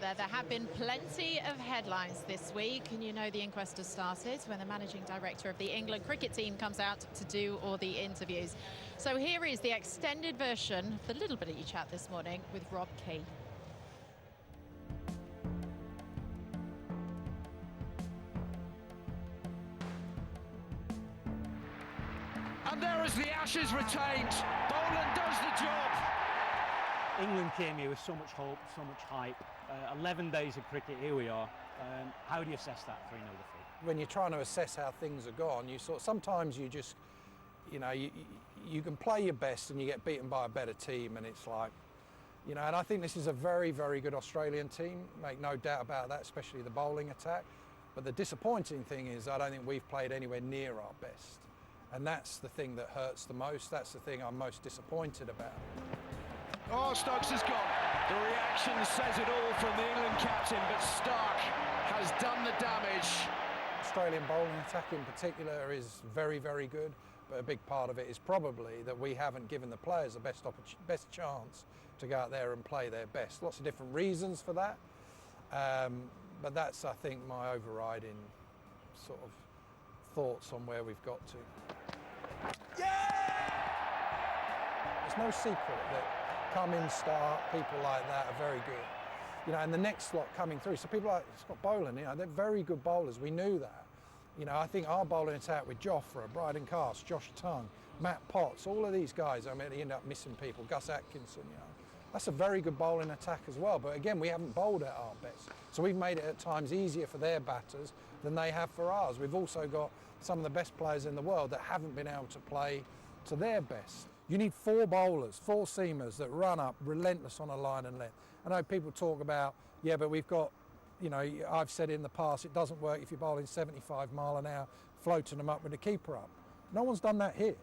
There have been plenty of headlines this week, and you know the inquest has started when the managing director of the England cricket team comes out to do all the interviews. So here is the extended version of the little bitty chat this morning with Rob Key. And there is the Ashes retained. Boland does the job. England came here with so much hope, so much hype. 11 days of cricket, here we are. How do you assess that 3-0 defeat? When you're trying to assess how things are gone, sometimes you just, you can play your best and you get beaten by a better team, and it's like, and I think this is a very, very good Australian team, make no doubt about that, especially the bowling attack. But the disappointing thing is I don't think we've played anywhere near our best. And that's the thing that hurts the most. That's the thing I'm most disappointed about. Oh, Stokes has gone. The reaction says it all from the England captain, but Stark has done the damage. Australian bowling attack in particular is very, very good, but a big part of it is probably that we haven't given the players the best chance to go out there and play their best. Lots of different reasons for that, but that's, I think, my overriding sort of thoughts on where we've got to. Yeah! There's no secret that Cummins, Stark, people like that are very good. And the next lot coming through, so people like Scott Boland, they're very good bowlers, we knew that. I think our bowling attack with Jofra, Bryden Cast, Josh Tongue, Matt Potts, all of these guys, they end up missing people, Gus Atkinson, That's a very good bowling attack as well, but again, we haven't bowled at our best. So we've made it at times easier for their batters than they have for ours. We've also got some of the best players in the world that haven't been able to play to their best. You need 4 bowlers, 4 seamers that run up relentless on a line and length. I know people talk about, but we've got, I've said in the past, it doesn't work if you're bowling 75 mile an hour, floating them up with the keeper up. No one's done that here.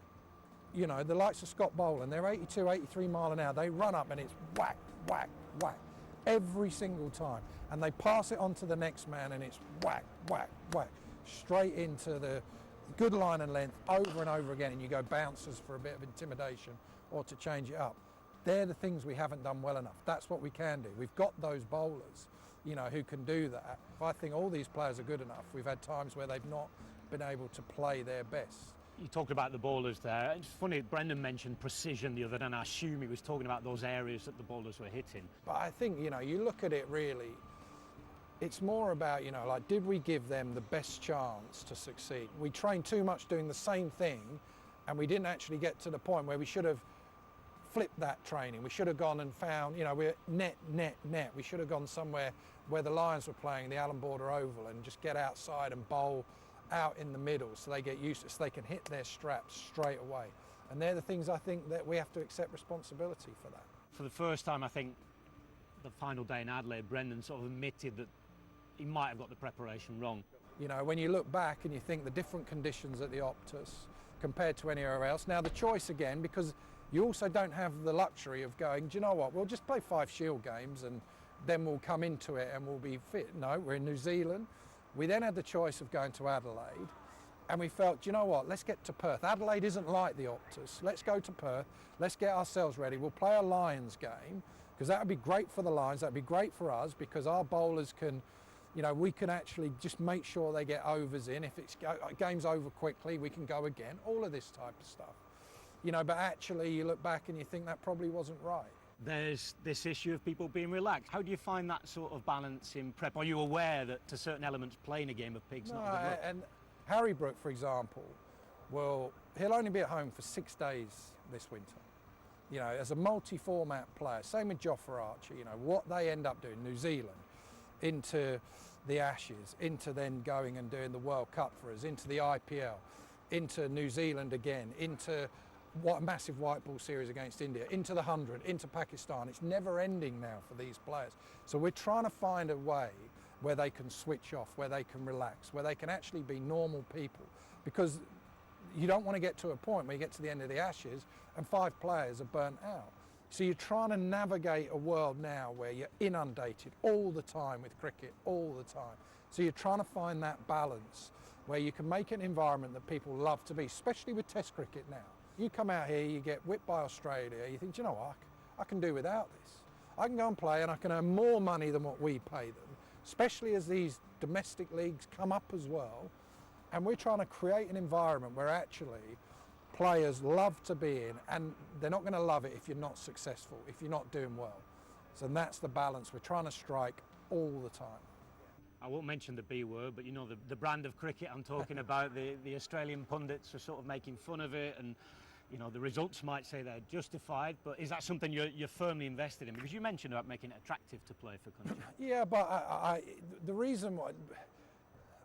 The likes of Scott Boland, they're 82, 83 mile an hour, they run up and it's whack, whack, whack, every single time. And they pass it on to the next man and it's whack, whack, whack, straight into the good line and length over and over again, and you go bouncers for a bit of intimidation or to change it up. They're the things we haven't done well enough. That's what we can do. We've got those bowlers, who can do that. I think all these players are good enough. We've had times where they've not been able to play their best. You talked about the bowlers there. It's funny, Brendan mentioned precision the other day, and I assume he was talking about those areas that the bowlers were hitting. But I think, you look at it really, it's more about, did we give them the best chance to succeed? We trained too much doing the same thing, and we didn't actually get to the point where we should have flipped that training. We should have gone and found, we're net. We should have gone somewhere where the Lions were playing, the Allan Border Oval, and just get outside and bowl out in the middle so they get used to it, so they can hit their straps straight away. And they're the things I think that we have to accept responsibility for that. For the first time, I think, the final day in Adelaide, Brendan sort of admitted that he might have got the preparation wrong. When you look back and you think the different conditions at the Optus compared to anywhere else. Now the choice again, because you also don't have the luxury of going, do you know what, we'll just play 5 Shield games and then we'll come into it and we'll be fit. No, we're in New Zealand. We then had the choice of going to Adelaide, and we felt, do you know what, let's get to Perth. Adelaide isn't like the Optus. Let's go to Perth, let's get ourselves ready. We'll play a Lions game, because that would be great for the Lions, that would be great for us, because our bowlers can, we can actually just make sure they get overs in. If it's game's over quickly, we can go again, all of this type of stuff. But actually you look back and you think that probably wasn't right. There's this issue of people being relaxed. How do you find that sort of balance in prep? Are you aware that to certain elements playing a game of pig's not a good look? And Harry Brook, for example, he'll only be at home for 6 days this winter. As a multi-format player, same with Jofra Archer, what they end up doing, New Zealand, into the Ashes, into then going and doing the World Cup for us, into the IPL, into New Zealand again, into what a massive white ball series against India, into the 100, into Pakistan. It's never ending now for these players. So we're trying to find a way where they can switch off, where they can relax, where they can actually be normal people. Because you don't want to get to a point where you get to the end of the Ashes and 5 players are burnt out. So you're trying to navigate a world now where you're inundated all the time with cricket, all the time. So you're trying to find that balance where you can make an environment that people love to be, especially with Test cricket now. You come out here, you get whipped by Australia, you think, do you know what, I can do without this. I can go and play and I can earn more money than what we pay them, especially as these domestic leagues come up as well. And we're trying to create an environment where actually players love to be in, and they're not going to love it if you're not successful, if you're not doing well. So that's the balance we're trying to strike all the time. I won't mention the B word, but you know the brand of cricket I'm talking about. The Australian pundits are sort of making fun of it, and you know the results might say they're justified. But is that something you're firmly invested in? Because you mentioned about making it attractive to play for country. Yeah, but the reason why,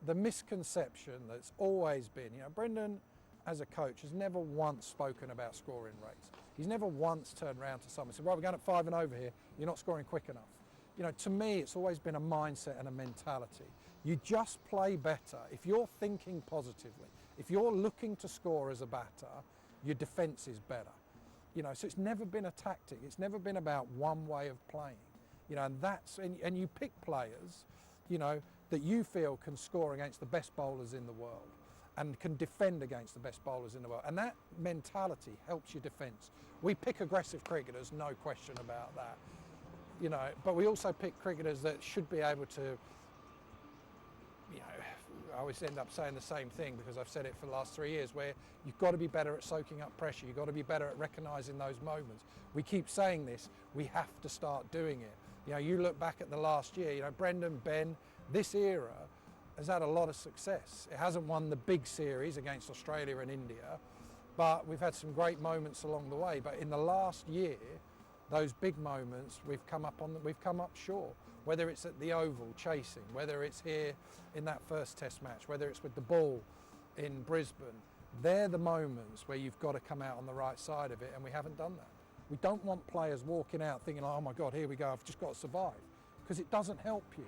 the misconception that's always been, you know, Brendan as a coach has never once spoken about scoring rates. He's never once turned around to someone and said, well, we're going at 5 and over here, you're not scoring quick enough. You know, to me, it's always been a mindset and a mentality. You just play better. If you're thinking positively, if you're looking to score as a batter, your defence is better. You know, so it's never been a tactic. It's never been about one way of playing. You know, and you pick players, you know, that you feel can score against the best bowlers in the world and can defend against the best bowlers in the world. And that mentality helps your defence. We pick aggressive cricketers, no question about that. You know, but we also pick cricketers that should be able to, you know, I always end up saying the same thing because I've said it for the last 3 years, where you've got to be better at soaking up pressure. You've got to be better at recognising those moments. We keep saying this, we have to start doing it. You know, you look back at the last year, you know, Brendan, Ben, this era has had a lot of success. It hasn't won the big series against Australia and India, but we've had some great moments along the way. But in the last year, those big moments we've come up short. Whether it's at the Oval chasing, whether it's here in that first Test match, whether it's with the ball in Brisbane, they're the moments where you've got to come out on the right side of it, and we haven't done that. We don't want players walking out thinking, oh my God, here we go, I've just got to survive, because it doesn't help you.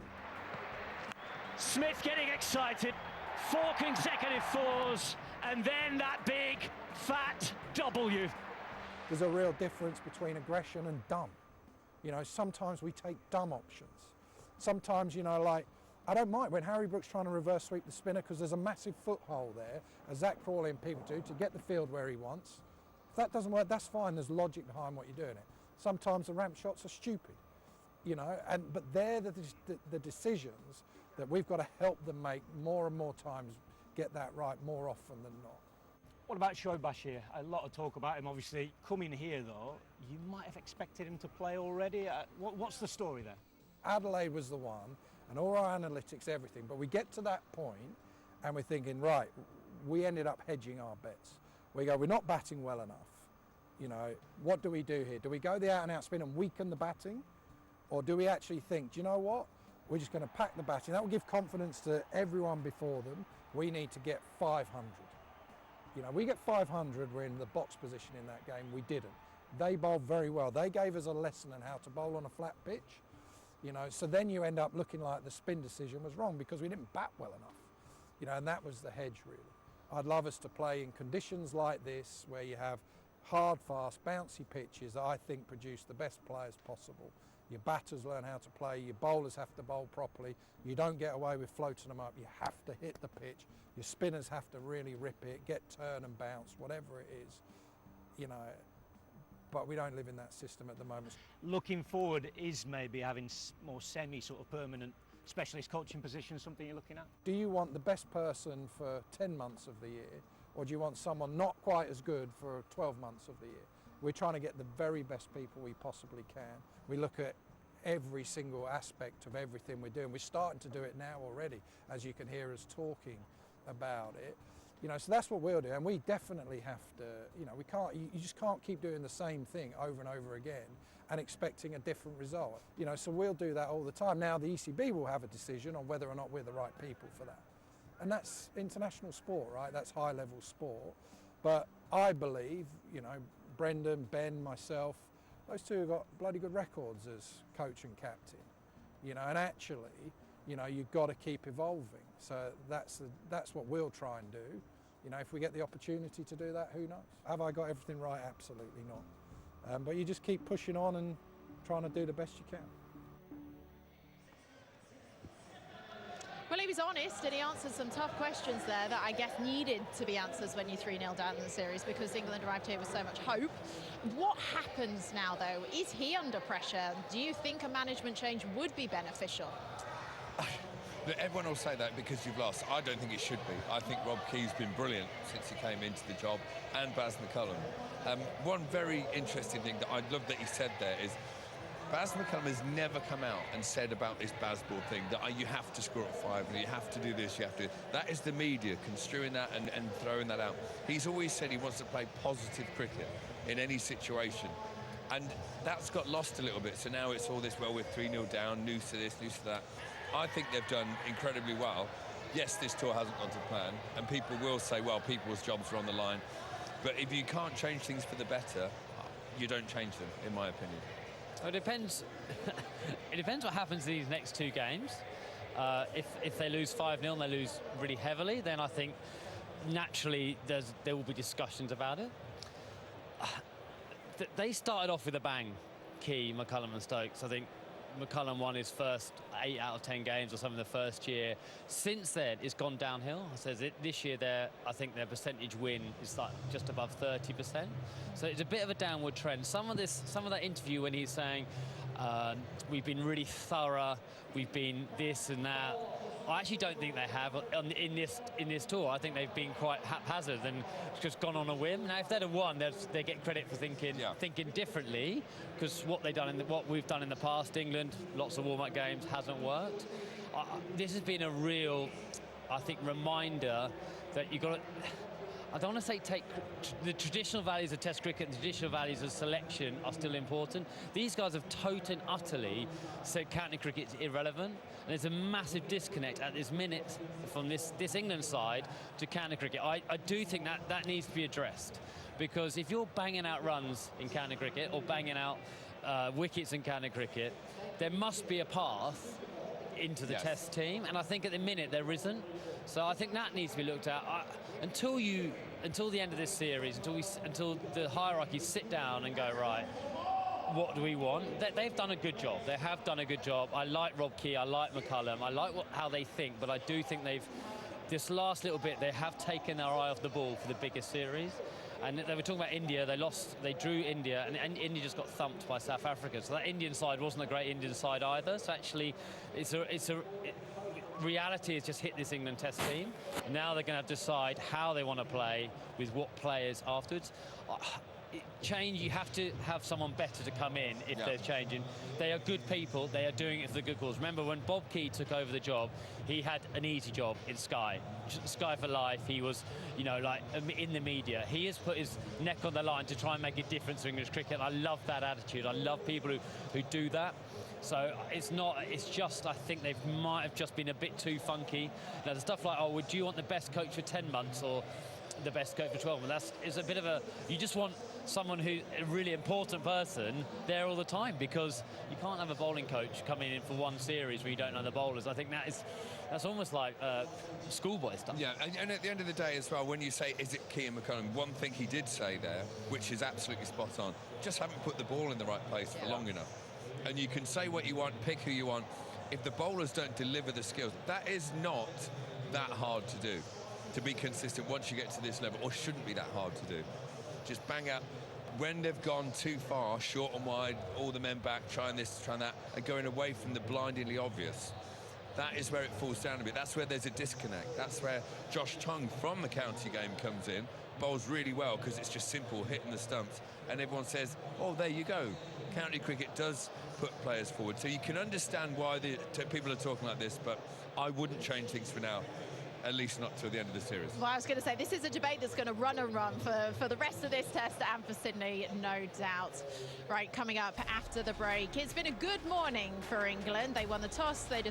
Smith getting excited, 4 consecutive fours, and then that big, fat W. There's a real difference between aggression and dumb. You know, sometimes we take dumb options. Sometimes, you know, like, I don't mind when Harry Brook's trying to reverse sweep the spinner because there's a massive foothold there, as Zach Crawley and people do, to get the field where he wants. If that doesn't work, that's fine, there's logic behind what you're doing it. Sometimes the ramp shots are stupid, you know, but they're the decisions that we've got to help them make more and more times, get that right more often than not. What about Shoaib Bashir? A lot of talk about him, obviously. Coming here, though, you might have expected him to play already. What's the story there? Adelaide was the one, and all our analytics, everything, but we get to that point and we're thinking, right, we ended up hedging our bets. We go, we're not batting well enough. You know, what do we do here? Do we go the out-and-out spin and weaken the batting? Or do we actually think, do you know what? We're just going to pack the batting. That will give confidence to everyone before them. We need to get 500. You know, we get 500, we're in the box position in that game. We didn't. They bowled very well. They gave us a lesson on how to bowl on a flat pitch. You know, so then you end up looking like the spin decision was wrong because we didn't bat well enough. You know, and that was the hedge, really. I'd love us to play in conditions like this where you have hard, fast, bouncy pitches that I think produce the best players possible. Your batters learn how to play, your bowlers have to bowl properly. You don't get away with floating them up, you have to hit the pitch. Your spinners have to really rip it, get turn and bounce, whatever it is, you know. But we don't live in that system at the moment. Looking forward, is maybe having more semi sort of permanent specialist coaching positions something you're looking at? Do you want the best person for 10 months of the year, or do you want someone not quite as good for 12 months of the year? We're trying to get the very best people we possibly can. We look at every single aspect of everything we're doing. We're starting to do it now already, as you can hear us talking about it. You know, so that's what we'll do, and we definitely have to, you know, you just can't keep doing the same thing over and over again and expecting a different result. You know, so we'll do that all the time. Now the ECB will have a decision on whether or not we're the right people for that. And that's international sport, right? That's high level sport. But I believe, you know, Brendan, Ben, myself, those two have got bloody good records as coach and captain. You know, and actually, you know, you've got to keep evolving. So that's what we'll try and do. You know, if we get the opportunity to do that, who knows? Have I got everything right? Absolutely not. But you just keep pushing on and trying to do the best you can. Well, Well, he was honest and he answered some tough questions there that I guess needed to be answered when you're 3-0 down in the series, because England arrived here with so much hope. What happens now, though? Is he under pressure? Do you think a management change would be beneficial? Everyone will say that because you've lost. I don't think it should be. I think Rob Key's been brilliant since he came into the job, and Baz McCullum. One very interesting thing that I love that he said there is Baz McCullum has never come out and said about this Bazball thing that you have to score at 5 and you have to do this, you have to... That is the media construing that and throwing that out. He's always said he wants to play positive cricket in any situation. And that's got lost a little bit. So now it's all this, well, we're 3-0 down, news to this, news to that. I think they've done incredibly well. Yes, this tour hasn't gone to plan, and people will say, well, people's jobs are on the line. But if you can't change things for the better, you don't change them, in my opinion. Well, it depends. It depends what happens in these next 2 games. If they lose 5-0 and they lose really heavily, then I think naturally there will be discussions about it. They started off with a bang, Key, McCullum and Stokes. I think McCullum won his first 8 out of 10 games or something the first year. Since then, it's gone downhill. This year, I think their percentage win is like just above 30%. So it's a bit of a downward trend. Some of that interview when he's saying, we've been really thorough, we've been this and that. I actually don't think they have in this tour. I think they've been quite haphazard and just gone on a whim. Now, if they'd have won, they get credit for thinking differently, because what we've done in the past, England, lots of warm-up games, hasn't worked. This has been a real, I think, reminder that you've got to... I don't want to say take the traditional values of Test cricket and the traditional values of selection are still important. These guys have totally and utterly said county cricket is irrelevant, and there's a massive disconnect at this minute from this England side to county cricket. I do think that needs to be addressed, because if you're banging out runs in county cricket or banging out wickets in county cricket, there must be a path into the Test team, and I think at the minute there isn't. So I think that needs to be looked at until the end of this series, until the hierarchy sit down and go, right, what do we want? They've done a good job. They have done a good job. I like Rob Key, I like McCullum, I like how they think, but I do think this last little bit, they have taken their eye off the ball for the biggest series. And they were talking about India. They drew India, and India just got thumped by South Africa. So that Indian side wasn't a great Indian side either. So actually, reality has just hit this England Test team. Now they're going to decide how they want to play with what players afterwards. Change, you have to have someone better to come in if there's changing. They are good people. They are doing it for the good cause. Remember, when Bob Key took over the job, he had an easy job in Sky. Sky for life. He was, like in the media. He has put his neck on the line to try and make a difference to English cricket. I love that attitude. I love people who do that. So it's just, I think they might have just been a bit too funky. Now, the stuff like, do you want the best coach for 10 months or the best coach for 12 months? It's a bit of you just want someone a really important person there all the time, because you can't have a bowling coach coming in for one series where you don't know the bowlers. I think that's almost like schoolboy stuff. Yeah, and at the end of the day as well, when you say, is it Key and McCullum, one thing he did say there, which is absolutely spot on, just haven't put the ball in the right place for long enough. And you can say what you want, pick who you want. If the bowlers don't deliver the skills, that is not that hard to do, to be consistent once you get to this level, or shouldn't be that hard to do. Just bang out. When they've gone too far, short and wide, all the men back, trying this, trying that, and going away from the blindingly obvious, that is where it falls down a bit. That's where there's a disconnect. That's where Josh Tongue from the county game comes in, bowls really well because it's just simple, hitting the stumps, and everyone says, oh, there you go. County cricket does put players forward. So you can understand why people are talking like this, but I wouldn't change things for now. At least not till the end of the series. Well, I was going to say, this is a debate that's going to run and run for the rest of this Test and for Sydney, no doubt. Right, coming up after the break, it's been a good morning for England. They won the toss, they decided